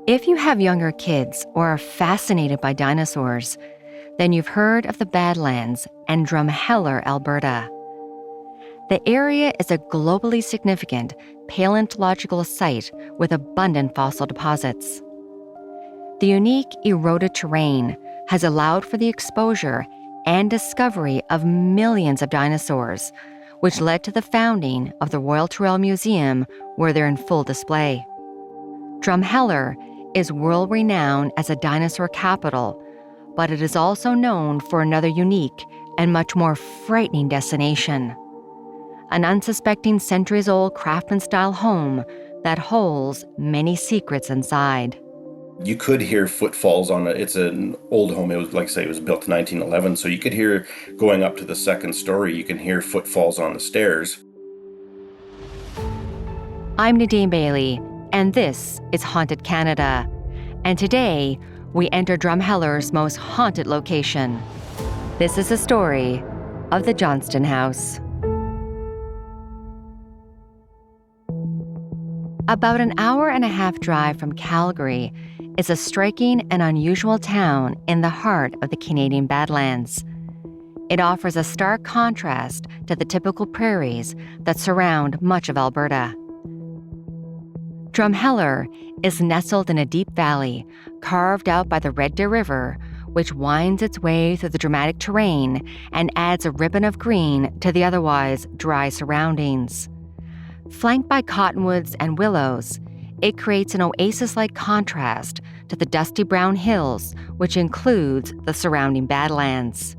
If you have younger kids or are fascinated by dinosaurs, then you've heard of the Badlands and Drumheller, Alberta. The area is a globally significant paleontological site with abundant fossil deposits. The unique eroded terrain has allowed for the exposure and discovery of millions of dinosaurs, which led to the founding of the Royal Tyrrell Museum, where they're in full display. Drumheller is world-renowned as a dinosaur capital, but it is also known for another unique and much more frightening destination: an unsuspecting centuries-old craftsman-style home that holds many secrets inside. You could hear footfalls on it. It's an old home. It was, like I say, it was built in 1911, so you could hear, going up to the second story, you can hear footfalls on the stairs. I'm Nadine Bailey, and this is Haunted Canada. And today, we enter Drumheller's most haunted location. This is the story of the Johnston House. About an hour-and-a-half drive from Calgary is a striking and unusual town in the heart of the Canadian Badlands. It offers a stark contrast to the typical prairies that surround much of Alberta. Drumheller is nestled in a deep valley carved out by the Red Deer River, which winds its way through the dramatic terrain and adds a ribbon of green to the otherwise dry surroundings. Flanked by cottonwoods and willows, it creates an oasis-like contrast to the dusty brown hills, which includes the surrounding Badlands.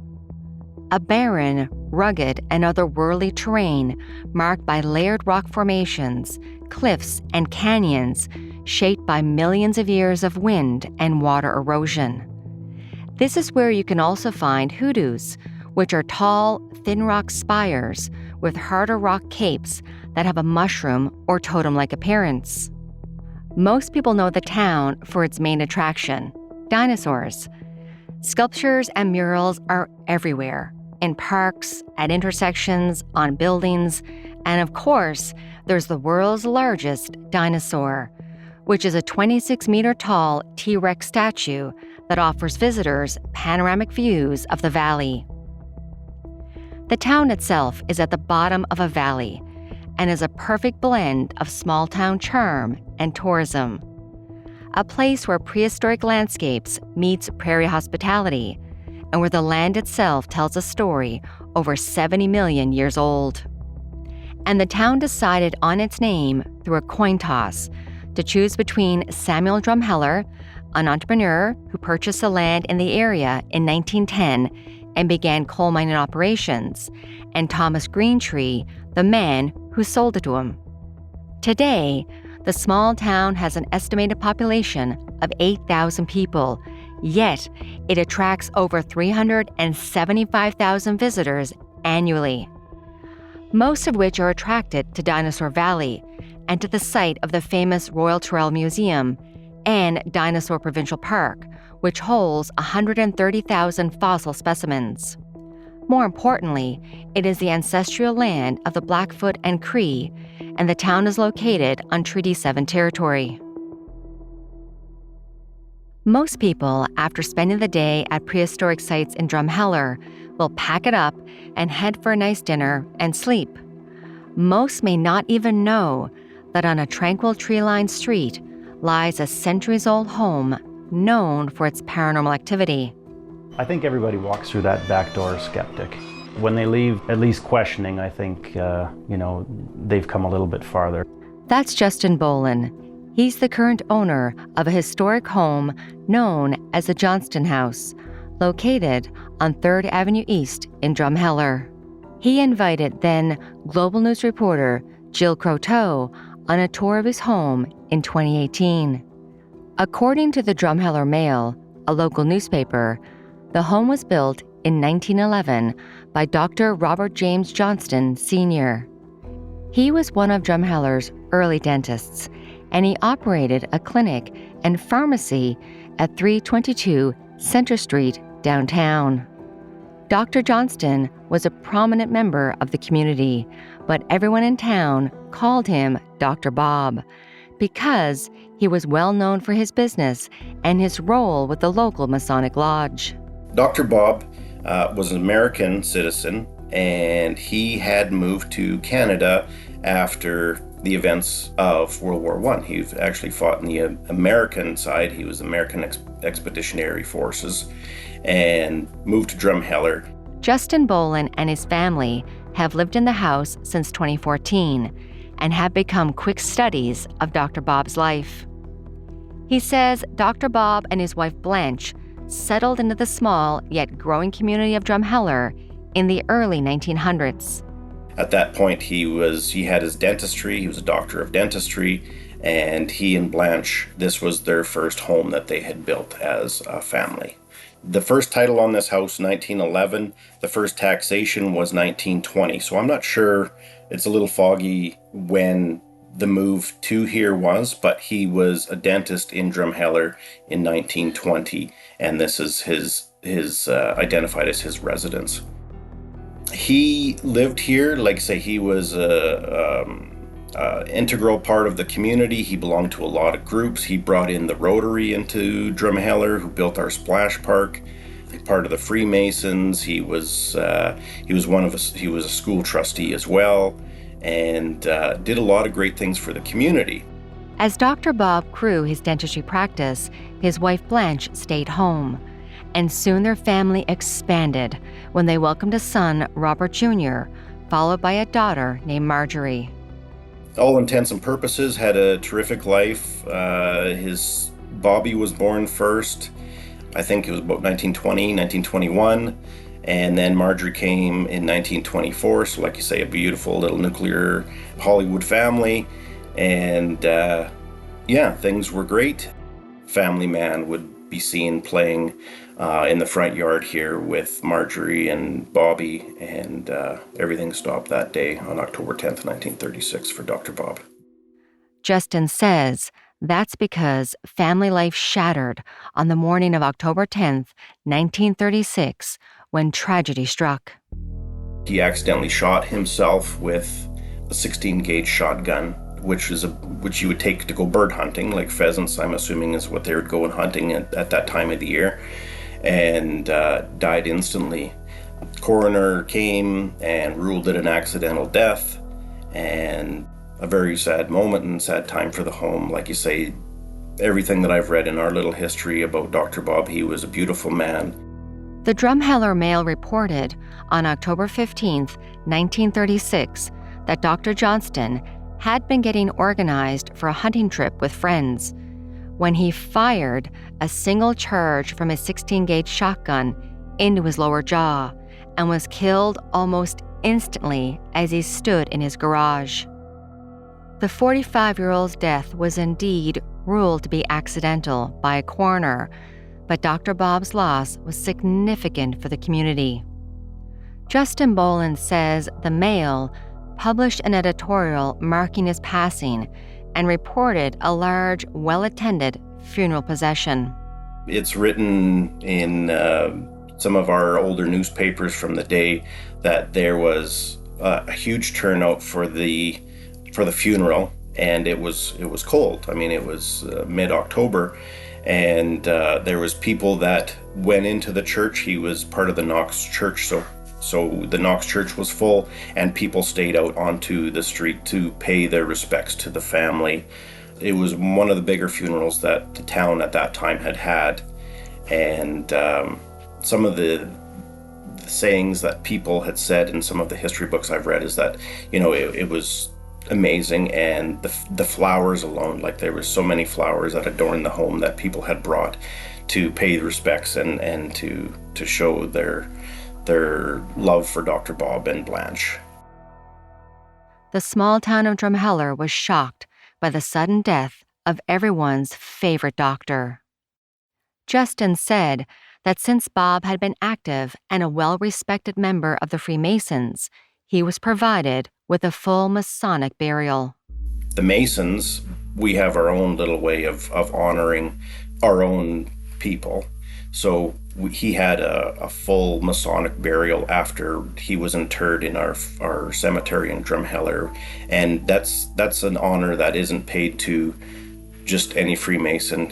A barren, rugged, and otherworldly terrain marked by layered rock formations, cliffs, and canyons shaped by millions of years of wind and water erosion. This is where you can also find hoodoos, which are tall, thin rock spires with harder rock capes that have a mushroom or totem-like appearance. Most people know the town for its main attraction, dinosaurs. Sculptures and murals are everywhere, in parks, at intersections, on buildings, and of course, there's the world's largest dinosaur, which is a 26-meter-tall T-Rex statue that offers visitors panoramic views of the valley. The town itself is at the bottom of a valley and is a perfect blend of small-town charm and tourism. A place where prehistoric landscapes meets prairie hospitality, and where the land itself tells a story over 70 million years old. And the town decided on its name through a coin toss to choose between Samuel Drumheller, an entrepreneur who purchased the land in the area in 1910 and began coal mining operations, and Thomas Greentree, the man who sold it to him. Today, the small town has an estimated population of 8,000 people, yet it attracts over 375,000 visitors annually, most of which are attracted to Dinosaur Valley and to the site of the famous Royal Tyrrell Museum and Dinosaur Provincial Park, which holds 130,000 fossil specimens. More importantly, it is the ancestral land of the Blackfoot and Cree, and the town is located on Treaty 7 territory. Most people, after spending the day at prehistoric sites in Drumheller, will pack it up and head for a nice dinner and sleep. Most may not even know that on a tranquil tree-lined street lies a centuries-old home known for its paranormal activity. I think everybody walks through that back door skeptic. When they leave, at least questioning, I think, they've come a little bit farther. That's Justin Boland. He's the current owner of a historic home known as the Johnston House, located on 3rd Avenue East in Drumheller. He invited then Global News reporter Jill Croteau on a tour of his home in 2018. According to the Drumheller Mail, a local newspaper, the home was built in 1911 by Dr. Robert James Johnston, Sr. He was one of Drumheller's early dentists, and he operated a clinic and pharmacy at 322 Center Street, downtown. Dr. Johnston was a prominent member of the community, but everyone in town called him Dr. Bob, because he was well known for his business and his role with the local Masonic Lodge. Dr. Bob was an American citizen, and he had moved to Canada after the events of World War I. He actually fought in the American side. He was American Expeditionary Forces and moved to Drumheller. Justin Boland and his family have lived in the house since 2014 and have become quick studies of Dr. Bob's life. He says Dr. Bob and his wife Blanche settled into the small yet growing community of Drumheller in the early 1900s. At that point, he had his dentistry. He was a doctor of dentistry, and he and Blanche, this was their first home that they had built as a family. The first title on this house, 1911. The first taxation was 1920. So I'm not sure, it's a little foggy when the move to here was, but he was a dentist in Drumheller in 1920, and this is his identified as his residence. He lived here, like I say, he was a integral part of the community. He belonged to a lot of groups. He brought in the Rotary into Drumheller, who built our splash park. Part of the Freemasons. He was a school trustee as well, and did a lot of great things for the community. As Dr. Bob grew his dentistry practice, his wife Blanche stayed home, and soon their family expanded when they welcomed a son, Robert Jr., followed by a daughter named Marjorie. All intents and purposes, had a terrific life. His Bobby was born first. I think it was about 1920, 1921. And then Marjorie came in 1924. So like you say, a beautiful little nuclear Hollywood family. And things were great. Family Man would be seen playing in the front yard here with Marjorie and Bobby. And everything stopped that day on October 10th, 1936 for Dr. Bob. Justin says that's because family life shattered on the morning of October 10th, 1936, when tragedy struck. He accidentally shot himself with a 16-gauge shotgun, which you would take to go bird hunting, like pheasants, I'm assuming is what they would go hunting at that time of the year, and died instantly. Coroner came and ruled it an accidental death, and a very sad moment and sad time for the home. Like you say, everything that I've read in our little history about Dr. Bob, he was a beautiful man. The Drumheller Mail reported on October 15th, 1936, that Dr. Johnston had been getting organized for a hunting trip with friends when he fired a single charge from his 16-gauge shotgun into his lower jaw and was killed almost instantly as he stood in his garage. The 45-year-old's death was indeed ruled to be accidental by a coroner, but Dr. Bob's loss was significant for the community. Justin Boland says the Mail published an editorial marking his passing and reported a large, well-attended funeral procession. It's written in some of our older newspapers from the day that there was a huge turnout for the funeral, and it was cold. I mean, it was mid-October, and there was people that went into the church. He was part of the Knox Church, so the Knox Church was full, and people stayed out onto the street to pay their respects to the family. It was one of the bigger funerals that the town at that time had, and some of the sayings that people had said in some of the history books I've read is that, it was amazing, and the flowers alone, like there were so many flowers that adorned the home that people had brought to pay the respects and to show their love for Dr. Bob and Blanche. The small town of Drumheller was shocked by the sudden death of everyone's favorite doctor. Justin said that since Bob had been active and a well-respected member of the Freemasons, he was provided with a full Masonic burial. The Masons, we have our own little way of honoring our own people. So he had a full Masonic burial after he was interred in our cemetery in Drumheller, and that's an honor that isn't paid to just any Freemason.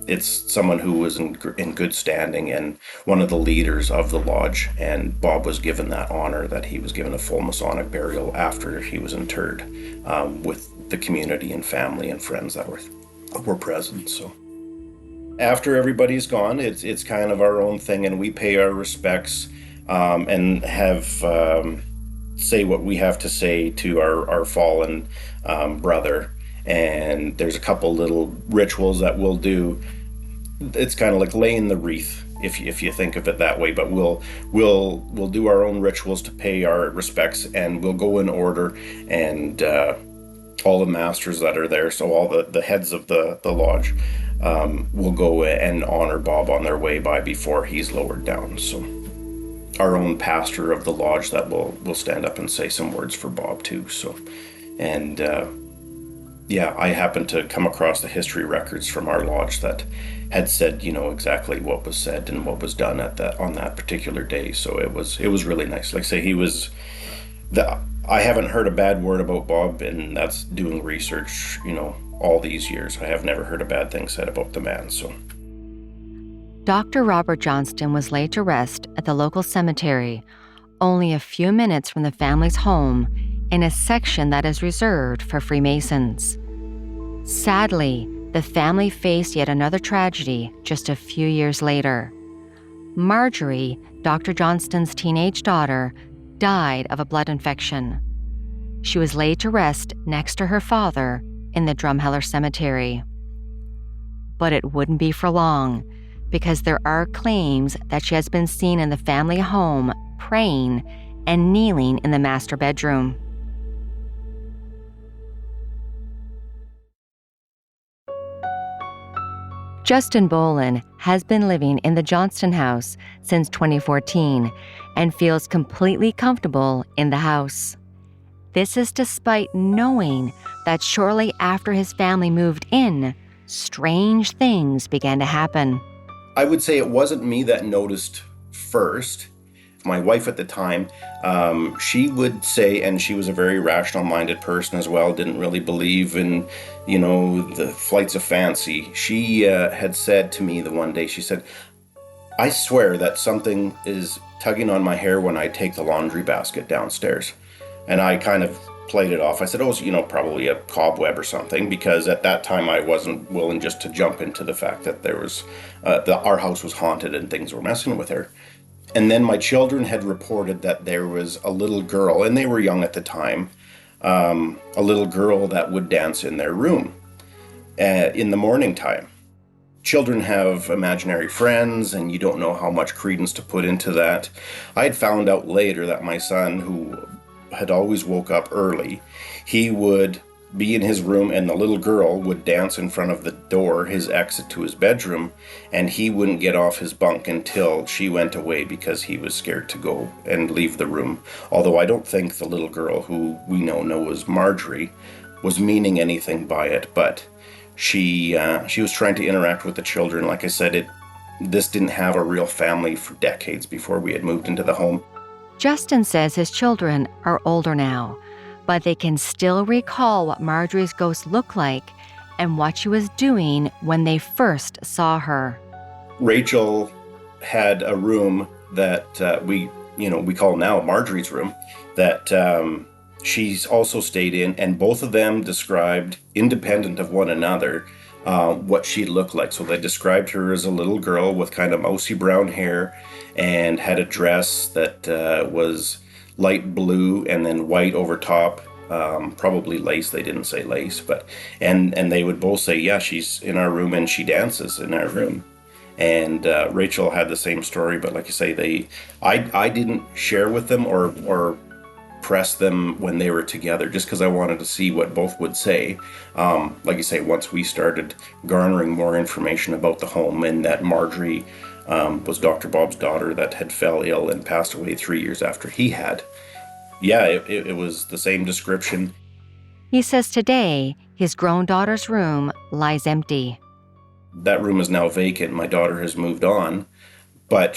It's someone who was in good standing and one of the leaders of the lodge, and Bob was given that honor, that he was given a full Masonic burial after he was interred, with the community and family and friends that were present. So after everybody's gone, it's kind of our own thing, and we pay our respects, and have say what we have to say to our fallen brother. And there's a couple little rituals that we'll do. It's kind of like laying the wreath, if you think of it that way. But we'll do our own rituals to pay our respects, and we'll go in order, and all the masters that are there, so all the heads of the lodge, will go and honor Bob on their way by before he's lowered down. So our own pastor of the lodge that will stand up and say some words for Bob too. So, and yeah, I happened to come across the history records from our lodge that had said, exactly what was said and what was done on that particular day. So it was really nice. Like I say, I haven't heard a bad word about Bob, and that's doing research, all these years. I have never heard a bad thing said about the man. So Dr. Robert Johnston was laid to rest at the local cemetery, only a few minutes from the family's home, in a section that is reserved for Freemasons. Sadly, the family faced yet another tragedy just a few years later. Marjorie, Dr. Johnston's teenage daughter, died of a blood infection. She was laid to rest next to her father in the Drumheller Cemetery. But it wouldn't be for long, because there are claims that she has been seen in the family home praying and kneeling in the master bedroom. Justin Boland has been living in the Johnston House since 2014 and feels completely comfortable in the house. This is despite knowing that shortly after his family moved in, strange things began to happen. I would say it wasn't me that noticed first. My wife at the time, she would say, and she was a very rational-minded person as well, didn't really believe in, the flights of fancy. She had said to me the one day, she said, "I swear that something is tugging on my hair when I take the laundry basket downstairs." And I kind of played it off. I said, "Oh, probably a cobweb or something," because at that time I wasn't willing just to jump into the fact that there was, our house was haunted and things were messing with her. And then my children had reported that there was a little girl, and they were young at the time, a little girl that would dance in their room in the morning time. Children have imaginary friends, and you don't know how much credence to put into that. I had found out later that my son, who had always woke up early, he would be in his room, and the little girl would dance in front of the door, his exit to his bedroom, and he wouldn't get off his bunk until she went away because he was scared to go and leave the room. Although I don't think the little girl, who we know as Marjorie, was meaning anything by it, but she was trying to interact with the children. Like I said, this didn't have a real family for decades before we had moved into the home. Justin says his children are older now, but they can still recall what Marjorie's ghost looked like and what she was doing when they first saw her. Rachel had a room that we call now Marjorie's room, that she's also stayed in, and both of them described, independent of one another, what she looked like. So they described her as a little girl with kind of mousy brown hair and had a dress that was light blue and then white over top, probably lace. They didn't say lace, but and they would both say, yeah, she's in our room and she dances in our room. And Rachel had the same story, but like I say, I didn't share with them or press them when they were together, just because I wanted to see what both would say. Like you say, once we started garnering more information about the home, and that Marjorie was Dr. Bob's daughter that had fell ill and passed away 3 years after he had. Yeah, it was the same description. He says today his grown daughter's room lies empty. That room is now vacant. My daughter has moved on, but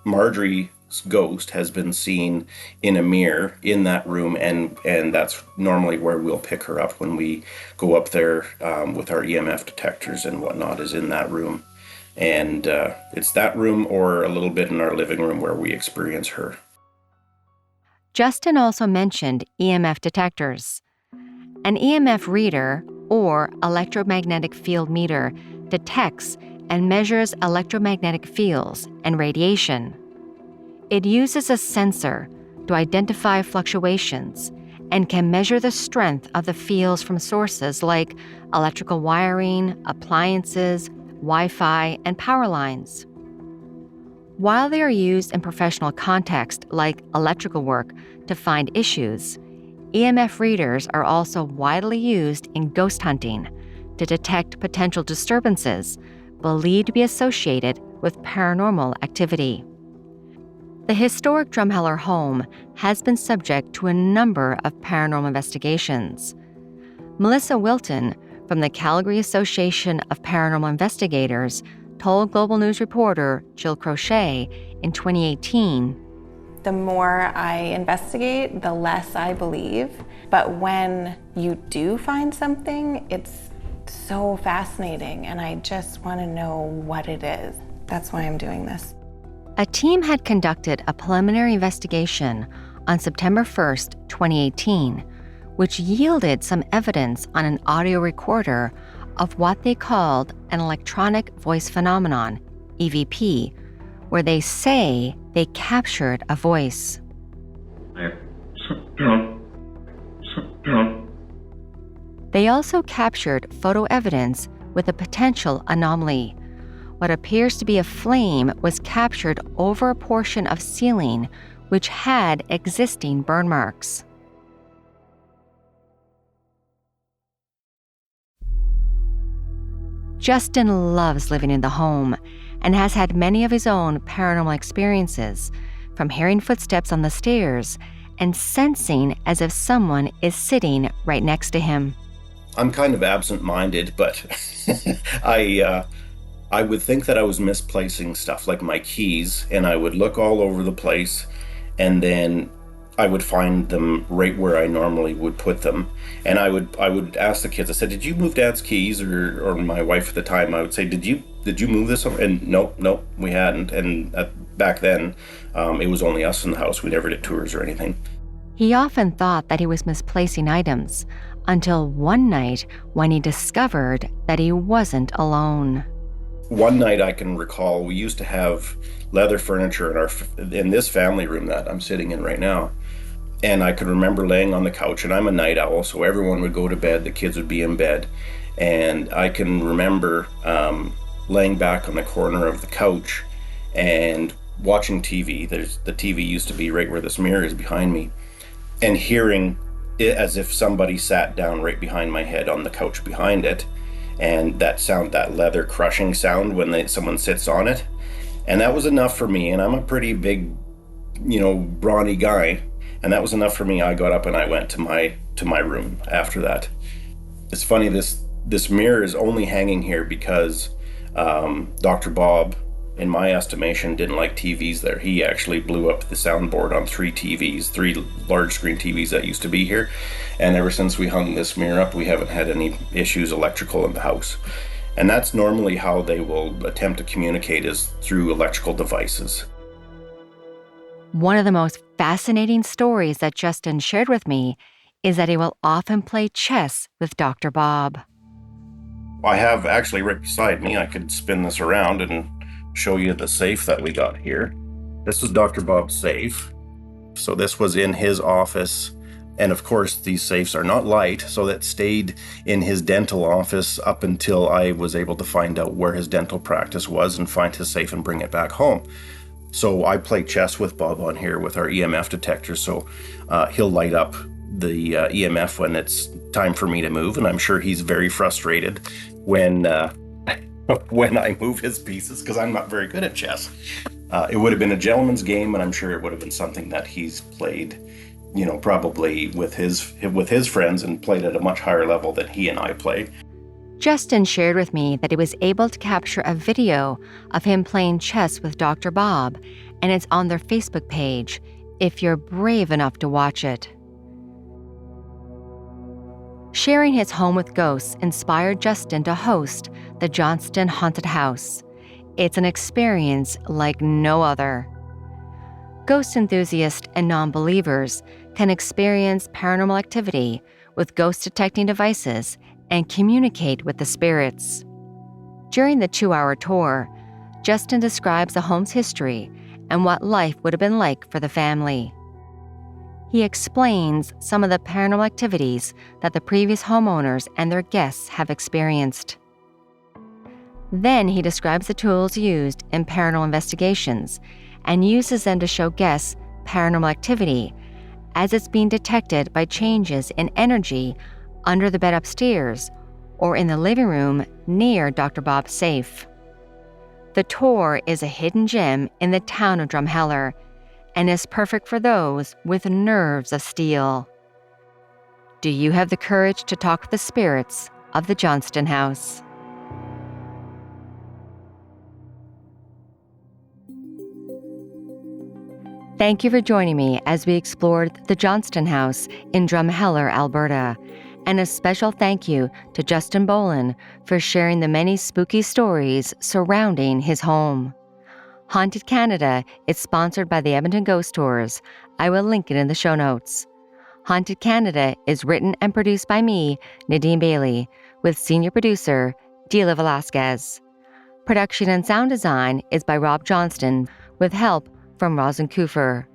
Marjorie's ghost has been seen in a mirror in that room, and that's normally where we'll pick her up when we go up there with our EMF detectors and whatnot, is in that room. And it's that room or a little bit in our living room where we experience her. Justin also mentioned EMF detectors. An EMF reader, or electromagnetic field meter, detects and measures electromagnetic fields and radiation. It uses a sensor to identify fluctuations and can measure the strength of the fields from sources like electrical wiring, appliances, Wi-Fi, and power lines. While they are used in professional context like electrical work to find issues, EMF readers are also widely used in ghost hunting to detect potential disturbances believed to be associated with paranormal activity. The historic Drumheller home has been subject to a number of paranormal investigations. Melissa Wilton from the Calgary Association of Paranormal Investigators told Global News reporter Jill Crochet in 2018, "The more I investigate, the less I believe. But when you do find something, it's so fascinating, and I just want to know what it is. That's why I'm doing this." A team had conducted a preliminary investigation on September 1st, 2018, which yielded some evidence on an audio recorder of what they called an electronic voice phenomenon, EVP, where they say they captured a voice. They also captured photo evidence with a potential anomaly. What appears to be a flame was captured over a portion of ceiling which had existing burn marks. Justin loves living in the home and has had many of his own paranormal experiences, from hearing footsteps on the stairs and sensing as if someone is sitting right next to him. I'm kind of absent-minded, but I would think that I was misplacing stuff like my keys, and I would look all over the place, and then I would find them right where I normally would put them. And I would ask the kids, I said, "Did you move Dad's keys?" Or my wife at the time, I would say, Did you move this?" And no, we hadn't. And back then, it was only us in the house. We never did tours or anything. He often thought that he was misplacing items, until one night when he discovered that he wasn't alone. One night I can recall, we used to have leather furniture in this family room that I'm sitting in right now. And I could remember laying on the couch, and I'm a night owl, so everyone would go to bed, the kids would be in bed. And I can remember laying back on the corner of the couch and watching TV. The TV used to be right where this mirror is behind me, and hearing it as if somebody sat down right behind my head on the couch behind it. And that sound, that leather crushing sound when someone sits on it. And that was enough for me, and I'm a pretty big, brawny guy. And that was enough for me. I got up and I went to my room after that. It's funny, this mirror is only hanging here because Dr. Bob, in my estimation, didn't like TVs there. He actually blew up the soundboard on 3 large screen TVs that used to be here. And ever since we hung this mirror up, we haven't had any issues electrical in the house. And that's normally how they will attempt to communicate, is through electrical devices. One of the most fascinating stories that Justin shared with me is that he will often play chess with Dr. Bob. I have actually right beside me, I could spin this around and show you the safe that we got here. This is Dr. Bob's safe. So this was in his office. And of course, these safes are not light, so that stayed in his dental office up until I was able to find out where his dental practice was and find his safe and bring it back home. So I play chess with Bob on here with our EMF detector, so he'll light up the EMF when it's time for me to move, and I'm sure he's very frustrated when when I move his pieces, because I'm not very good at chess. It would have been a gentleman's game, and I'm sure it would have been something that he's played, probably with his friends, and played at a much higher level than he and I play. Justin shared with me that he was able to capture a video of him playing chess with Dr. Bob, and it's on their Facebook page if you're brave enough to watch it. Sharing his home with ghosts inspired Justin to host the Johnston Haunted House. It's an experience like no other. Ghost enthusiasts and non-believers can experience paranormal activity with ghost detecting devices and communicate with the spirits. During the 2-hour tour, Justin describes the home's history and what life would have been like for the family. He explains some of the paranormal activities that the previous homeowners and their guests have experienced. Then he describes the tools used in paranormal investigations and uses them to show guests paranormal activity as it's being detected by changes in energy under the bed upstairs or in the living room near Dr. Bob's safe. The tour is a hidden gem in the town of Drumheller and is perfect for those with nerves of steel. Do you have the courage to talk with the spirits of the Johnston House? Thank you for joining me as we explored the Johnston House in Drumheller, Alberta. And a special thank you to Justin Boland for sharing the many spooky stories surrounding his home. Haunted Canada is sponsored by the Edmonton Ghost Tours. I will link it in the show notes. Haunted Canada is written and produced by me, Nadine Bailey, with senior producer, Dila Velasquez. Production and sound design is by Rob Johnston, with help from Rosin Kufer.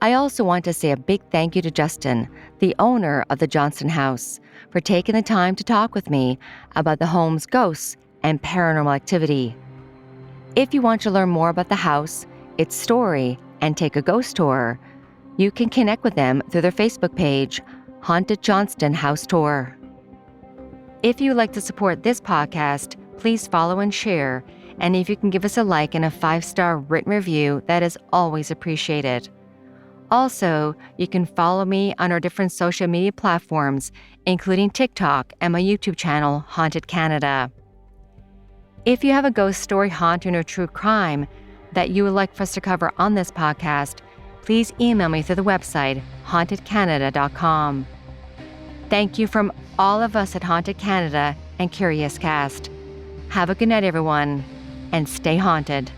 I also want to say a big thank you to Justin, the owner of the Johnston House, for taking the time to talk with me about the home's ghosts and paranormal activity. If you want to learn more about the house, its story, and take a ghost tour, you can connect with them through their Facebook page, Haunted Johnston House Tour. If you would like to support this podcast, please follow and share, and if you can give us a like and a 5-star written review, that is always appreciated. Also, you can follow me on our different social media platforms, including TikTok and my YouTube channel, Haunted Canada. If you have a ghost story, haunting, or true crime that you would like for us to cover on this podcast, please email me through the website, hauntedcanada.com. Thank you from all of us at Haunted Canada and Curious Cast. Have a good night, everyone, and stay haunted.